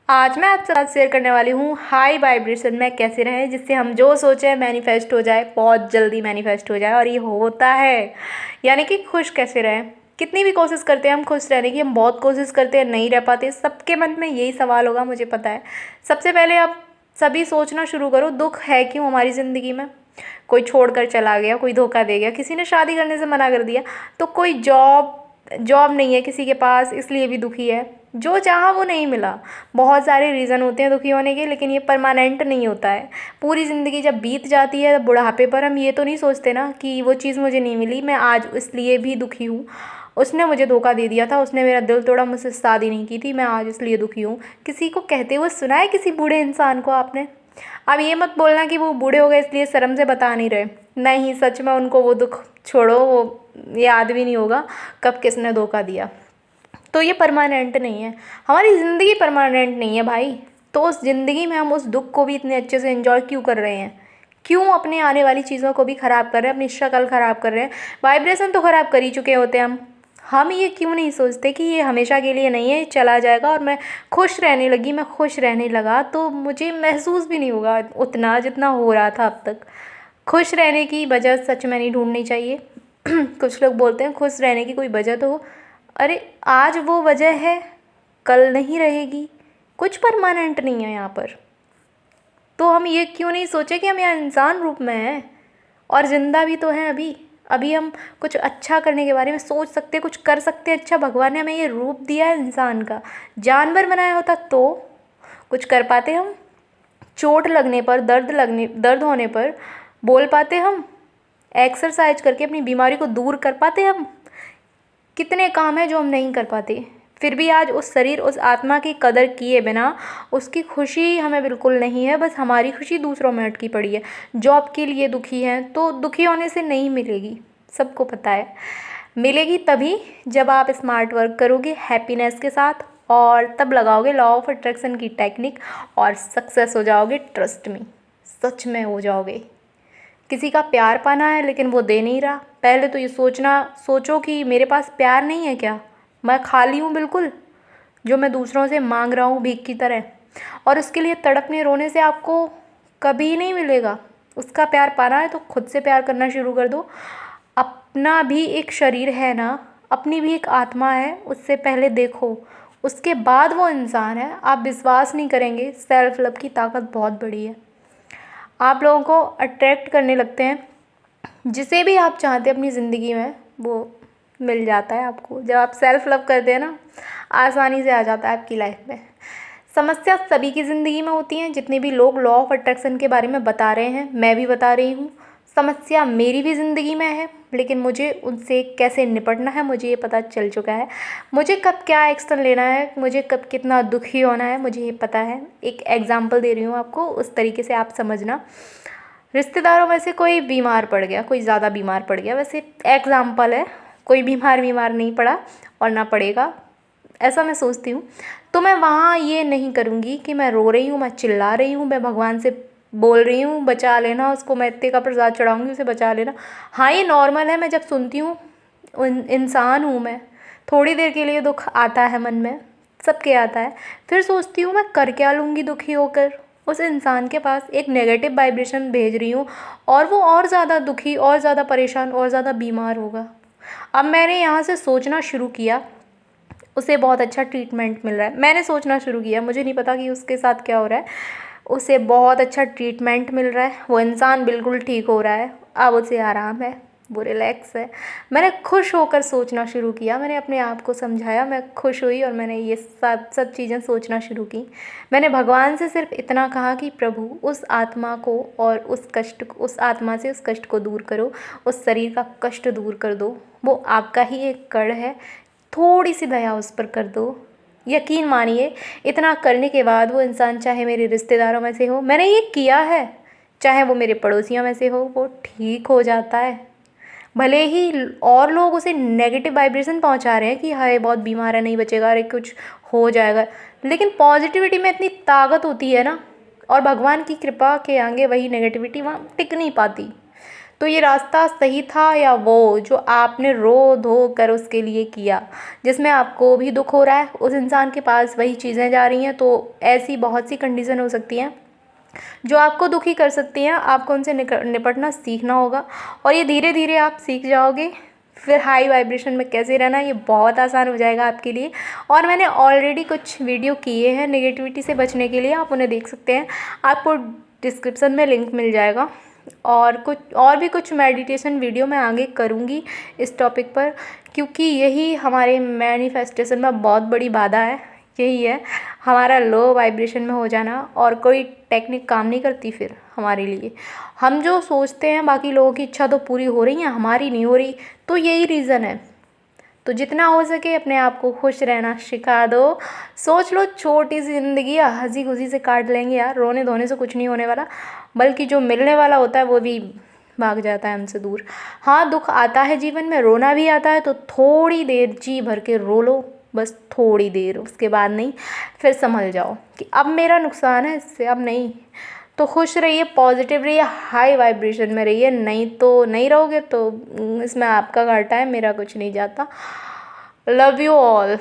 आज मैं आपके साथ शेयर करने वाली हूँ हाई वाइब्रेशन में कैसे रहें, जिससे हम जो सोचें मैनिफेस्ट हो जाए, बहुत जल्दी मैनिफेस्ट हो जाए। और ये होता है। यानी कि खुश कैसे रहें। कितनी भी कोशिश करते हैं हम खुश रहने की, हम बहुत कोशिश करते हैं, नहीं रह पाते। सबके मन में यही सवाल होगा, मुझे पता है। सबसे पहले आप सभी सोचना शुरू करो, दुख है क्यों हमारी ज़िंदगी में। कोई छोड़ कर चला गया, कोई धोखा दे गया, किसी ने शादी करने से मना कर दिया, तो कोई जॉब जॉब नहीं है किसी के पास, इसलिए भी दुखी है। जो चाहा वो नहीं मिला। बहुत सारे रीज़न होते हैं दुखी होने के, लेकिन ये परमानेंट नहीं होता है। पूरी ज़िंदगी जब बीत जाती है बुढ़ापे पर, हम ये तो नहीं सोचते ना कि वो चीज़ मुझे नहीं मिली, मैं आज इसलिए भी दुखी हूँ। उसने मुझे धोखा दे दिया था, उसने मेरा दिल तोड़ा, मुझसे शादी नहीं की थी, मैं आज इसलिए दुखी हूँ। किसी को कहते हुए सुना है किसी बूढ़े इंसान को आपने? अब ये मत बोलना कि वो बूढ़े हो गए इसलिए शर्म से बता नहीं रहे। नहीं, सच में उनको वो दुख छोड़ो, वो याद भी नहीं होगा कब किसने धोखा दिया। तो ये परमानेंट नहीं है, हमारी ज़िंदगी परमानेंट नहीं है भाई। तो उस ज़िंदगी में हम उस दुख को भी इतने अच्छे से एंजॉय क्यों कर रहे हैं? क्यों अपने आने वाली चीज़ों को भी ख़राब कर रहे हैं, अपनी शक्ल ख़राब कर रहे हैं? वाइब्रेशन तो ख़राब कर ही चुके होते हैं हम ये क्यों नहीं सोचते कि ये हमेशा के लिए नहीं है, ये चला जाएगा। और मैं खुश रहने लगी, मैं खुश रहने लगा, तो मुझे महसूस भी नहीं होगा उतना जितना हो रहा था अब तक। खुश रहने की वजह सच में नहीं ढूंढनी चाहिए। कुछ लोग बोलते हैं खुश रहने की कोई वजह तो हो। अरे आज वो वजह है, कल नहीं रहेगी। कुछ परमानेंट नहीं है यहाँ पर। तो हम ये क्यों नहीं सोचे कि हम यहाँ इंसान रूप में हैं और ज़िंदा भी तो हैं अभी। अभी हम कुछ अच्छा करने के बारे में सोच सकते, कुछ कर सकते हैं। अच्छा, भगवान ने हमें ये रूप दिया है इंसान का। जानवर बनाया होता तो कुछ कर पाते हम? चोट लगने पर, दर्द होने पर बोल पाते हम? एक्सरसाइज करके अपनी बीमारी को दूर कर पाते हम? कितने काम हैं जो हम नहीं कर पाते। फिर भी आज उस शरीर, उस आत्मा की कदर किए बिना उसकी खुशी हमें बिल्कुल नहीं है। बस हमारी खुशी दूसरों में अटकी पड़ी है। जॉब के लिए दुखी हैं तो दुखी होने से नहीं मिलेगी, सबको पता है। मिलेगी तभी जब आप स्मार्ट वर्क करोगे हैप्पीनेस के साथ, और तब लगाओगे लॉ ऑफ अट्रैक्शन की टेक्निक, और सक्सेस हो जाओगे। ट्रस्ट में, सच में हो जाओगे। किसी का प्यार पाना है लेकिन वो दे नहीं रहा। पहले तो ये सोचो कि मेरे पास प्यार नहीं है क्या? मैं खाली हूँ बिल्कुल, जो मैं दूसरों से मांग रहा हूँ भीख की तरह। और उसके लिए तड़पने रोने से आपको कभी नहीं मिलेगा। उसका प्यार पाना है तो खुद से प्यार करना शुरू कर दो। अपना भी एक शरीर है ना, अपनी भी एक आत्मा है, उससे पहले देखो, उसके बाद वो इंसान है। आप विश्वास नहीं करेंगे, सेल्फ लव की ताकत बहुत बड़ी है। आप लोगों को अट्रैक्ट करने लगते हैं, जिसे भी आप चाहते हैं अपनी ज़िंदगी में वो मिल जाता है आपको। जब आप सेल्फ लव करते हैं ना, आसानी से आ जाता है आपकी लाइफ में। समस्या सभी की ज़िंदगी में होती हैं। जितने भी लोग लॉ ऑफ अट्रैक्शन के बारे में बता रहे हैं, मैं भी बता रही हूँ। समस्या मेरी भी ज़िंदगी में है, लेकिन मुझे उनसे कैसे निपटना है मुझे ये पता चल चुका है। मुझे कब क्या एक्शन लेना है, मुझे कब कितना दुखी होना है, मुझे ये पता है। एक एग्जांपल दे रही हूँ आपको, उस तरीके से आप समझना। रिश्तेदारों में से कोई बीमार पड़ गया, कोई ज़्यादा बीमार पड़ गया, वैसे एग्जाम्पल है, कोई बीमार नहीं पड़ा और ना पड़ेगा, ऐसा मैं सोचती हूँ। तो मैं वहाँ ये नहीं करूँगी कि मैं रो रही हूँ, मैं चिल्ला रही हूँ, मैं भगवान से बोल रही हूँ बचा लेना उसको, मैं इतने का प्रसाद चढ़ाऊँगी उसे बचा लेना। हाँ, ये नॉर्मल है। मैं जब सुनती हूँ, इंसान हूँ मैं, थोड़ी देर के लिए दुख आता है मन में, सबके आता है। फिर सोचती हूँ मैं कर क्या लूँगी दुखी होकर। उस इंसान के पास एक नेगेटिव वाइब्रेशन भेज रही हूँ, और वो और ज़्यादा दुखी, और ज़्यादा परेशान, और ज़्यादा बीमार होगा। अब मैंने यहाँ से सोचना शुरू किया, उसे बहुत अच्छा ट्रीटमेंट मिल रहा है। मैंने सोचना शुरू किया, मुझे नहीं पता कि उसके साथ क्या हो रहा है। उसे बहुत अच्छा ट्रीटमेंट मिल रहा है, वो इंसान बिल्कुल ठीक हो रहा है, अब उसे आराम है, वो रिलैक्स है। मैंने खुश होकर सोचना शुरू किया, मैंने अपने आप को समझाया, मैं खुश हुई, और मैंने ये सब चीज़ें सोचना शुरू की। मैंने भगवान से सिर्फ इतना कहा कि प्रभु, उस आत्मा को और उस आत्मा से उस कष्ट को दूर करो, उस शरीर का कष्ट दूर कर दो। वो आपका ही एक कण है, थोड़ी सी दया उस पर कर दो। यकीन मानिए, इतना करने के बाद वो इंसान, चाहे मेरे रिश्तेदारों में से हो, मैंने ये किया है, चाहे वो मेरे पड़ोसियों में से हो, वो ठीक हो जाता है। भले ही और लोग उसे नेगेटिव वाइब्रेशन पहुंचा रहे हैं कि हाय बहुत बीमार है, नहीं बचेगा, अरे कुछ हो जाएगा, लेकिन पॉजिटिविटी में इतनी ताकत होती है ना, और भगवान की कृपा के आगे वही नेगेटिविटी वहाँ टिक नहीं पाती। तो ये रास्ता सही था या वो जो आपने रो धो कर उसके लिए किया, जिसमें आपको भी दुख हो रहा है, उस इंसान के पास वही चीज़ें जा रही हैं। तो ऐसी बहुत सी कंडीशन हो सकती हैं जो आपको दुखी कर सकती हैं। आपको उनसे निपटना सीखना होगा और ये धीरे धीरे आप सीख जाओगे। फिर हाई वाइब्रेशन में कैसे रहना, ये बहुत आसान हो जाएगा आपके लिए। और मैंने ऑलरेडी कुछ वीडियो किए हैं नेगेटिविटी से बचने के लिए, आप उन्हें देख सकते हैं, आपको डिस्क्रिप्शन में लिंक मिल जाएगा। और भी कुछ मेडिटेशन वीडियो मैं आगे करूँगी इस टॉपिक पर, क्योंकि यही हमारे मैनिफेस्टेशन में बहुत बड़ी बाधा है। यही है हमारा लो वाइब्रेशन में हो जाना, और कोई टेक्निक काम नहीं करती फिर हमारे लिए। हम जो सोचते हैं बाकी लोगों की इच्छा तो पूरी हो रही है, हमारी नहीं हो रही, तो यही रीज़न है। तो जितना हो सके अपने आप को खुश रहना सिखा दो। सोच लो छोटी सी ज़िंदगी है, हंसी खुशी से काट लेंगे यार, रोने धोने से कुछ नहीं होने वाला, बल्कि जो मिलने वाला होता है वो भी भाग जाता है हमसे दूर। हाँ, दुख आता है जीवन में, रोना भी आता है, तो थोड़ी देर जी भर के रो लो, बस थोड़ी देर, उसके बाद नहीं। फिर संभल जाओ कि अब मेरा नुकसान है इससे, अब नहीं। तो खुश रहिए, पॉजिटिव रहिए, हाई वाइब्रेशन में रहिए, नहीं तो नहीं रहोगे तो इसमें आपका घाटा है, मेरा कुछ नहीं जाता। Love you all.